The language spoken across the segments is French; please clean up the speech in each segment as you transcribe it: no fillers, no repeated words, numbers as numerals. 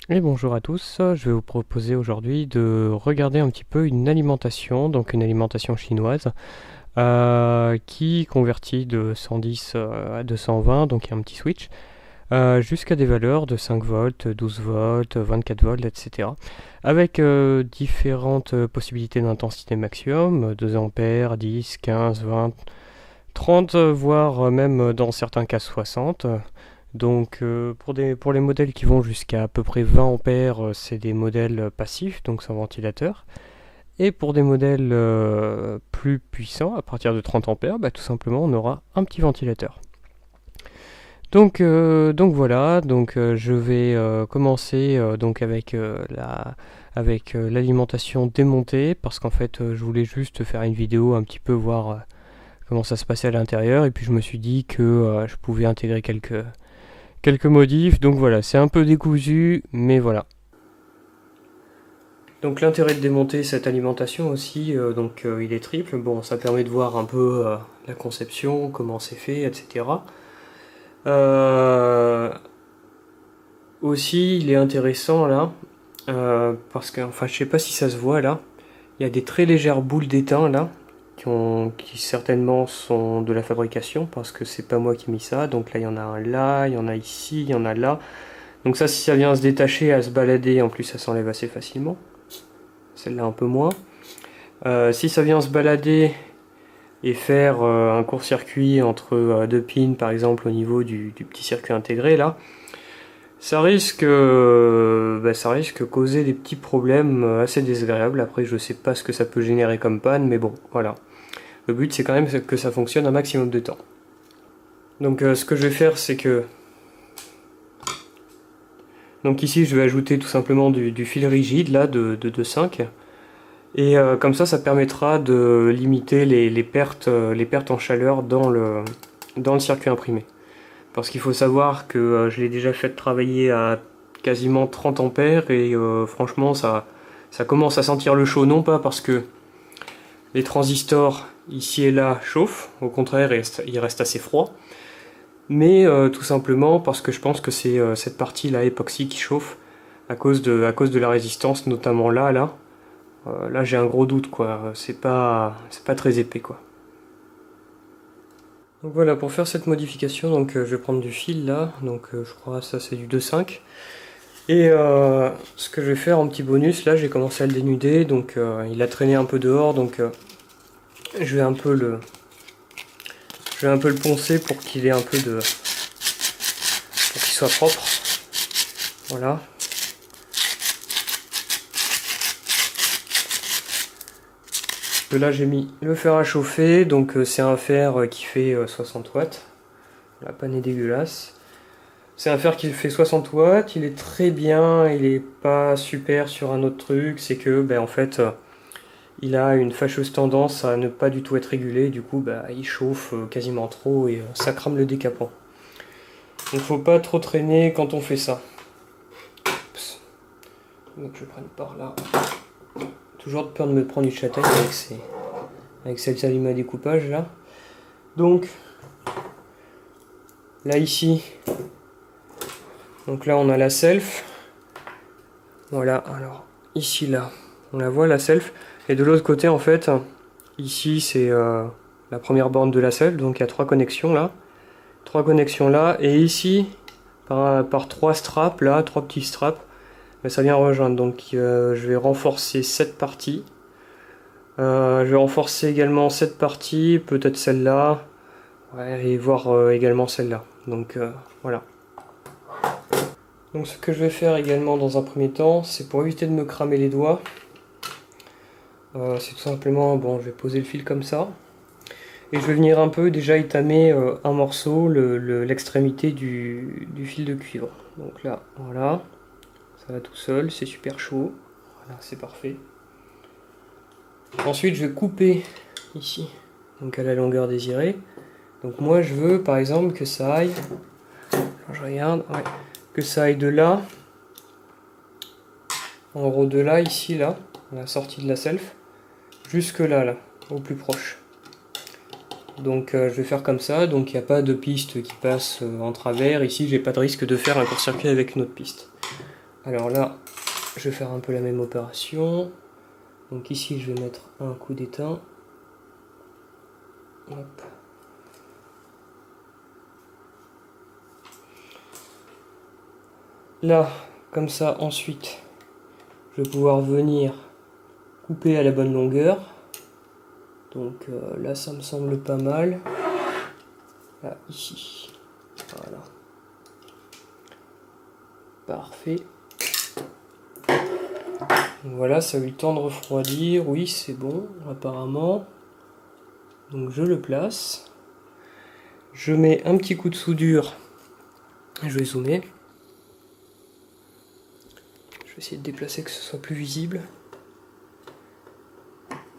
Et bonjour à tous, je vais vous proposer aujourd'hui de regarder un petit peu une alimentation, donc une alimentation chinoise, qui convertit de 110 à 220, donc il y a un petit switch, jusqu'à des valeurs de 5 volts, 12 volts, 24 volts, etc. Avec différentes possibilités d'intensité maximum, 2 ampères, 10, 15, 20, 30, voire même dans certains cas 60. Donc pour les modèles qui vont jusqu'à à peu près 20 ampères, c'est des modèles passifs, donc sans ventilateur. Et pour des modèles plus puissants, à partir de 30 ampères, tout simplement on aura un petit ventilateur. Donc voilà, je vais commencer donc avec l'alimentation démontée, parce qu'en fait je voulais juste faire une vidéo un petit peu voir comment ça se passait à l'intérieur, et puis je me suis dit que je pouvais intégrer quelques modifs, donc voilà, c'est un peu décousu, mais voilà. Donc l'intérêt de démonter cette alimentation aussi, il est triple. Bon, ça permet de voir un peu la conception, comment c'est fait, etc. Euh, Aussi, il est intéressant là, parce que, enfin, je sais pas si ça se voit là, il y a des très légères boules d'étain là, qui certainement sont de la fabrication, parce que c'est pas moi qui ai mis ça. Donc là, il y en a un là, il y en a ici, il y en a là. Donc ça, si ça vient à se détacher, à se balader, en plus ça s'enlève assez facilement. Celle-là un peu moins. Si ça vient se balader et faire un court-circuit entre deux pins, par exemple au niveau du petit circuit intégré là, ça risque de causer des petits problèmes assez désagréables. Après, je sais pas ce que ça peut générer comme panne, mais bon, voilà. Le but c'est quand même que ça fonctionne un maximum de temps. Donc ce que je vais faire, c'est que donc ici je vais ajouter tout simplement du fil rigide là de 2,5. Et comme ça permettra de limiter les pertes en chaleur dans le circuit imprimé. Parce qu'il faut savoir que je l'ai déjà fait travailler à quasiment 30 ampères et franchement ça commence à sentir le chaud, non pas parce que les transistors ici et là chauffent, au contraire il reste assez froid, mais tout simplement parce que je pense que c'est cette partie là époxy qui chauffe à cause de la résistance, notamment là. Là j'ai un gros doute quoi, c'est pas très épais quoi. Donc voilà, pour faire cette modification, je vais prendre du fil là, je crois que ça c'est du 2,5. Et ce que je vais faire en petit bonus, là j'ai commencé à le dénuder, il a traîné un peu dehors, je vais un peu le, je vais un peu le poncer pour qu'il ait un peu de, pour qu'il soit propre. Voilà. Là j'ai mis le fer à chauffer, c'est un fer qui fait 60 watts. La panne est dégueulasse. C'est un fer qui fait 60 watts, il est très bien, il est pas super sur un autre truc, c'est que en fait il a une fâcheuse tendance à ne pas du tout être régulé, du coup il chauffe quasiment trop et ça crame le décapant. Donc faut pas trop traîner quand on fait ça. Oups. Donc je vais prendre par là. Toujours peur de me prendre une châtaigne avec cette allume à découpage là. Donc là ici, donc là on a la self. Voilà, alors ici là, on la voit la self. Et de l'autre côté en fait, ici c'est la première borne de la self, donc il y a trois connexions là. Trois connexions là, et ici, par trois straps là, trois petits straps, ça vient rejoindre. Donc je vais renforcer cette partie. Je vais renforcer également cette partie, peut-être celle-là, ouais, et voir également celle-là. Voilà. Donc ce que je vais faire également dans un premier temps, c'est pour éviter de me cramer les doigts. C'est tout simplement, bon, je vais poser le fil comme ça. Et je vais venir un peu déjà étamer un morceau, l'extrémité du fil de cuivre. Donc là, voilà, ça va tout seul, c'est super chaud. Voilà, c'est parfait. Ensuite, je vais couper ici, donc à la longueur désirée. Donc moi, je veux par exemple que ça aille, je regarde, ouais, que ça aille de là, en gros de là, ici, là, à la sortie de la self, jusque là, au plus proche. Donc je vais faire comme ça, donc il n'y a pas de piste qui passe en travers. Ici j'ai pas de risque de faire un court-circuit avec une autre piste. Alors là, je vais faire un peu la même opération. Donc ici, je vais mettre un coup d'étain. Hop. Là, comme ça, ensuite, je vais pouvoir venir couper à la bonne longueur. Donc là, ça me semble pas mal. Là, ici. Voilà. Parfait. Donc voilà, ça a eu le temps de refroidir. Oui, c'est bon, apparemment. Donc je le place. Je mets un petit coup de soudure. Je vais zoomer. Je vais essayer de déplacer que ce soit plus visible.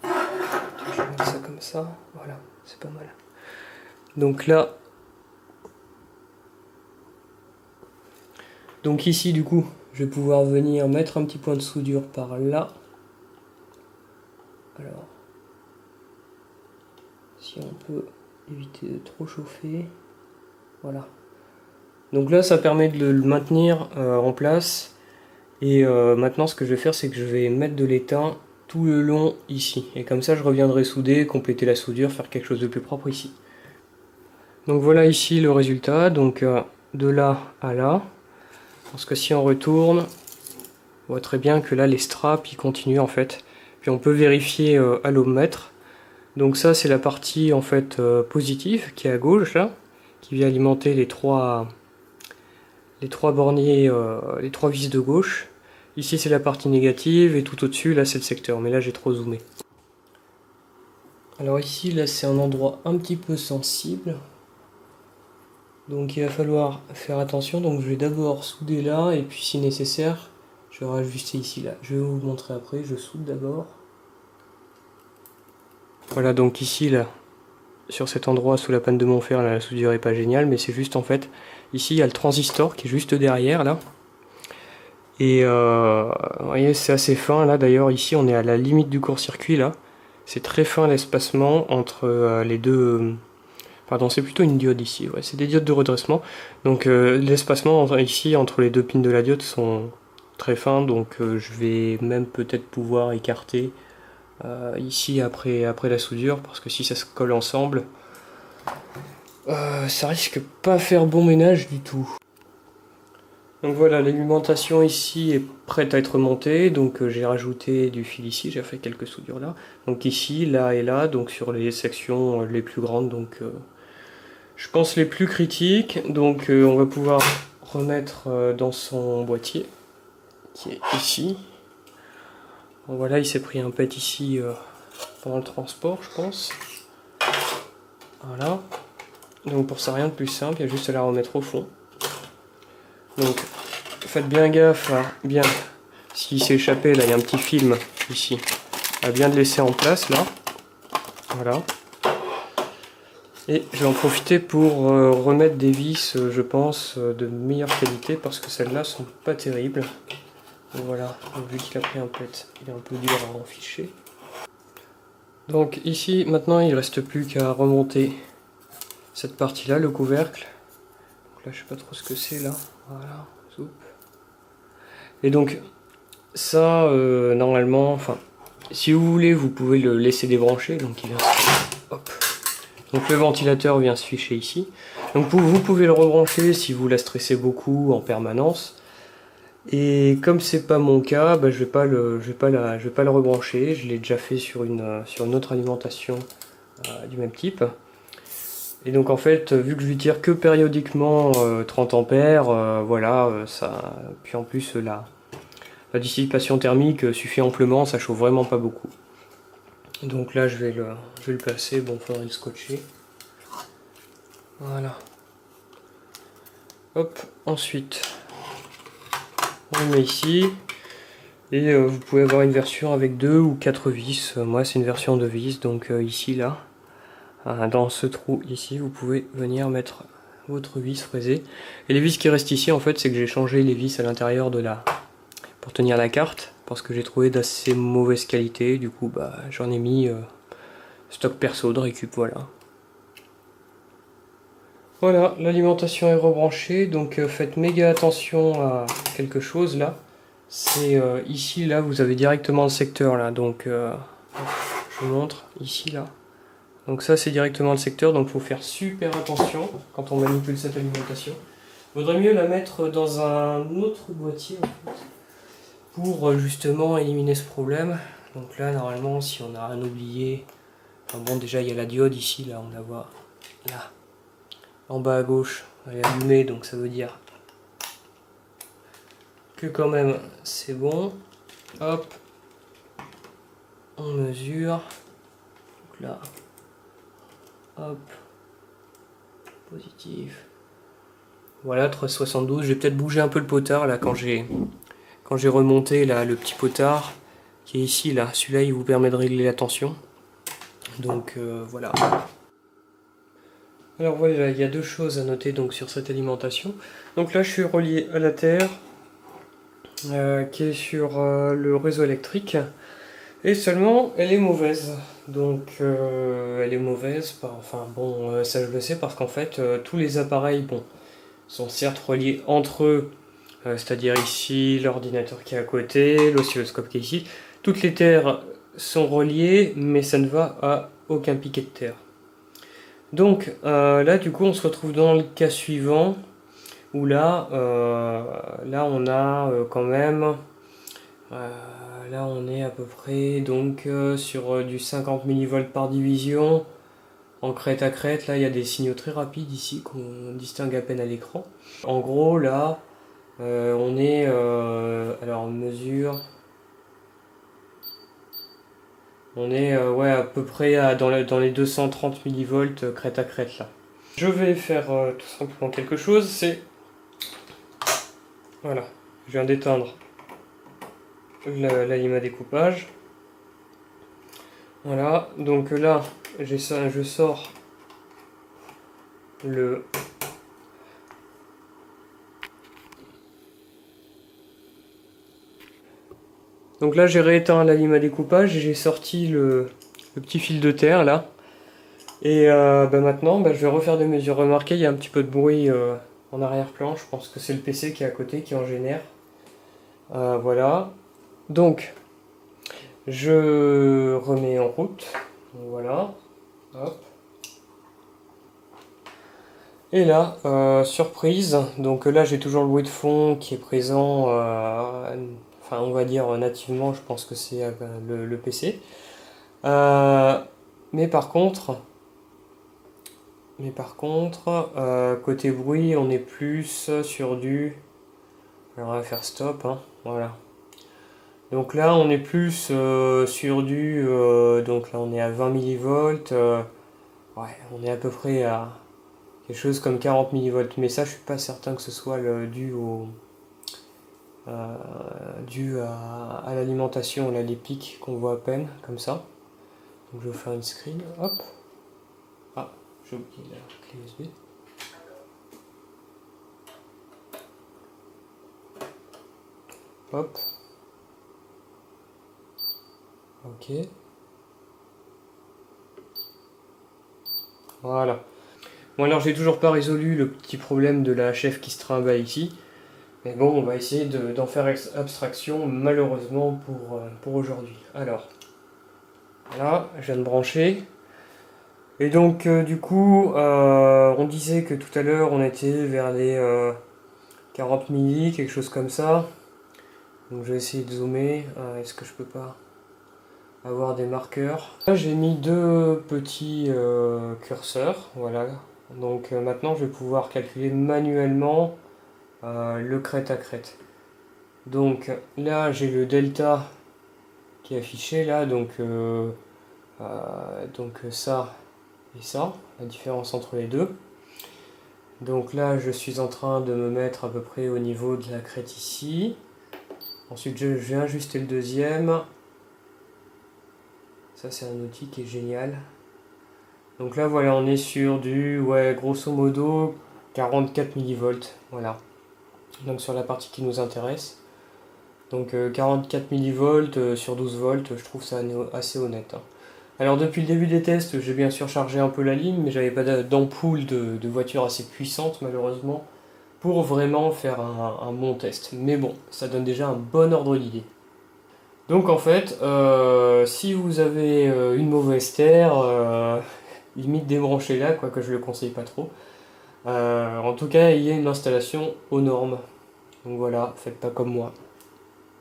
Je vais mettre ça comme ça. Voilà, c'est pas mal. Donc là. Donc ici, du coup, je vais pouvoir venir mettre un petit point de soudure par là. Alors, si on peut éviter de trop chauffer. Voilà. Donc là, ça permet de le maintenir en place. Et maintenant, ce que je vais faire, c'est que je vais mettre de l'étain tout le long ici. Et comme ça, je reviendrai souder, compléter la soudure, faire quelque chose de plus propre ici. Donc voilà ici le résultat. Donc de là à là. Parce que si on retourne, on voit très bien que là, les straps, ils continuent en fait. Puis on peut vérifier à l'ohmètre. Donc ça, c'est la partie en fait positive qui est à gauche là, qui vient alimenter les trois borniers, les trois vis de gauche. Ici c'est la partie négative et tout au-dessus là c'est le secteur, mais là j'ai trop zoomé. Alors ici là c'est un endroit un petit peu sensible. Donc il va falloir faire attention, donc je vais d'abord souder là et puis si nécessaire je vais rajuster ici là. Je vais vous montrer après, je soude d'abord. Voilà donc ici là, sur cet endroit sous la panne de Montfer, là, la soudure est pas géniale, mais c'est juste en fait, ici il y a le transistor qui est juste derrière là. Et vous voyez c'est assez fin là, d'ailleurs ici on est à la limite du court-circuit là. C'est très fin l'espacement entre les deux... Pardon, c'est plutôt une diode ici, ouais, c'est des diodes de redressement. Donc l'espacement ici entre les deux pins de la diode sont très fins, donc je vais même peut-être pouvoir écarter ici après la soudure, parce que si ça se colle ensemble, ça risque pas faire bon ménage du tout. Donc voilà, l'alimentation ici est prête à être montée, donc j'ai rajouté du fil ici, j'ai fait quelques soudures là. Donc ici, là et là, donc sur les sections les plus grandes, donc je pense les plus critiques. Donc on va pouvoir remettre dans son boîtier, qui est ici. Donc voilà, il s'est pris un pet ici pendant le transport, je pense. Voilà. Donc pour ça, rien de plus simple, il y a juste à la remettre au fond. Donc faites bien gaffe à bien, s'il s'est échappé, là il y a un petit film ici, à bien le laisser en place là. Voilà. Et je vais en profiter pour remettre des vis, je pense, de meilleure qualité, parce que celles-là sont pas terribles. Donc voilà, donc, vu qu'il a pris un pet, il est un peu dur à enficher. Donc ici, maintenant, il ne reste plus qu'à remonter cette partie-là, le couvercle. Donc là, je sais pas trop ce que c'est là. Voilà, soupe. Et donc, ça, normalement, enfin, si vous voulez, vous pouvez le laisser débrancher. Donc il vient, hop. Donc le ventilateur vient se ficher ici. Donc vous pouvez le rebrancher si vous la stressez beaucoup en permanence. Et comme c'est pas mon cas, bah, je vais pas le rebrancher. Je l'ai déjà fait sur une autre alimentation du même type. Et donc en fait, vu que je lui tire que périodiquement 30 ampères, voilà, ça. Puis en plus la dissipation thermique suffit amplement, ça chauffe vraiment pas beaucoup. Donc là je vais le placer, bon il faudrait le scotcher. Voilà. Hop, ensuite on le met ici. Et vous pouvez avoir une version avec 2 ou 4 vis. Moi c'est une version de vis, donc ici là, dans ce trou ici, vous pouvez venir mettre votre vis fraisée. Et les vis qui restent ici en fait, c'est que j'ai changé les vis à l'intérieur de pour tenir la carte, parce que j'ai trouvé d'assez mauvaise qualité, du coup bah j'en ai mis stock perso de récup, voilà. Voilà, l'alimentation est rebranchée, donc faites méga attention à quelque chose là. c'est ici, là, vous avez directement le secteur, là, donc je vous montre, ici, là. Donc ça, c'est directement le secteur, donc il faut faire super attention quand on manipule cette alimentation. Il vaudrait mieux la mettre dans un autre boîtier, en fait, pour justement éliminer ce problème. Donc là, normalement, si on n'a rien oublié, enfin bon, déjà, il y a la diode ici, là, on la voit, là, en bas à gauche, elle est allumée, donc ça veut dire que quand même, c'est bon. Hop, on mesure. Donc là, hop, positif. Voilà, 372. J'ai peut-être bougé un peu le potard là quand j'ai remonté là le petit potard qui est ici là. Celui-là, il vous permet de régler la tension. Donc voilà. Alors voilà, il y a deux choses à noter donc sur cette alimentation. Donc là, je suis relié à la terre qui est sur le réseau électrique. Et seulement, elle est mauvaise. Donc, elle est mauvaise. Enfin, bon, ça je le sais parce qu'en fait, tous les appareils, bon, sont certes reliés entre eux, c'est-à-dire ici, l'ordinateur qui est à côté, l'oscilloscope qui est ici. Toutes les terres sont reliées, mais ça ne va à aucun piquet de terre. Donc, là, du coup, on se retrouve dans le cas suivant, où là, là on a quand même... là on est à peu près donc sur du 50 millivolts par division en crête à crête. Là il y a des signaux très rapides ici qu'on distingue à peine à l'écran. En gros là on est alors on mesure, on est ouais à peu près dans les 230 millivolts crête à crête là. Je vais faire tout simplement quelque chose, c'est voilà, je viens d'éteindre l'allume à découpage. Voilà, donc là, j'ai ça, je sors le... Donc là, j'ai rééteint la lime à découpage et j'ai sorti le petit fil de terre là. Et bah maintenant, bah, je vais refaire des mesures. Remarquez, il y a un petit peu de bruit en arrière-plan. Je pense que c'est le PC qui est à côté qui en génère. Voilà. Donc, je remets en route. Donc, voilà. Hop. Et là, surprise, donc là j'ai toujours le bruit de fond qui est présent, enfin on va dire nativement, je pense que c'est le PC. Mais par contre, côté bruit, on est plus sur du... Alors on va faire stop, hein, voilà. Donc là on est plus sur du... donc là on est à 20 millivolts, ouais, on est à peu près à... quelque chose comme 40 millivolts, mais ça je suis pas certain que ce soit dû à l'alimentation, là les pics qu'on voit à peine comme ça. Donc je vais vous faire une screen, hop. Ah, j'ai oublié la clé USB. Hop. Ok. Voilà. Bon alors j'ai toujours pas résolu le petit problème de la HF qui se trimballe ici. Mais bon, on va essayer d'en faire abstraction, malheureusement, pour aujourd'hui. Alors, là, je viens de brancher. Et donc, du coup, on disait que tout à l'heure, on était vers les 40 milli, quelque chose comme ça. Donc, je vais essayer de zoomer. Est-ce que je peux pas avoir des marqueurs? Là, j'ai mis deux petits curseurs, voilà. Donc, maintenant, je vais pouvoir calculer manuellement le crête à crête. Donc là j'ai le delta qui est affiché là, donc ça et ça, la différence entre les deux. Donc là je suis en train de me mettre à peu près au niveau de la crête ici. Ensuite je vais ajuster le deuxième. Ça c'est un outil qui est génial. Donc là voilà, on est sur du, ouais, grosso modo 44 millivolts, voilà. Donc sur la partie qui nous intéresse. Donc 44 millivolts sur 12 volts, je trouve ça assez honnête, hein. Alors depuis le début des tests, j'ai bien sûr chargé un peu la ligne, mais j'avais pas d'ampoule de voiture assez puissante malheureusement pour vraiment faire un bon test. Mais bon, ça donne déjà un bon ordre d'idée. Donc en fait, si vous avez une mauvaise terre, limite débranchez-la, quoique je le conseille pas trop. En tout cas, il y a une installation aux normes. Donc voilà, faites pas comme moi.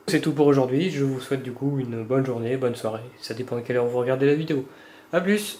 C'est tout pour aujourd'hui, je vous souhaite du coup une bonne journée, bonne soirée. Ça dépend à quelle heure vous regardez la vidéo. A plus!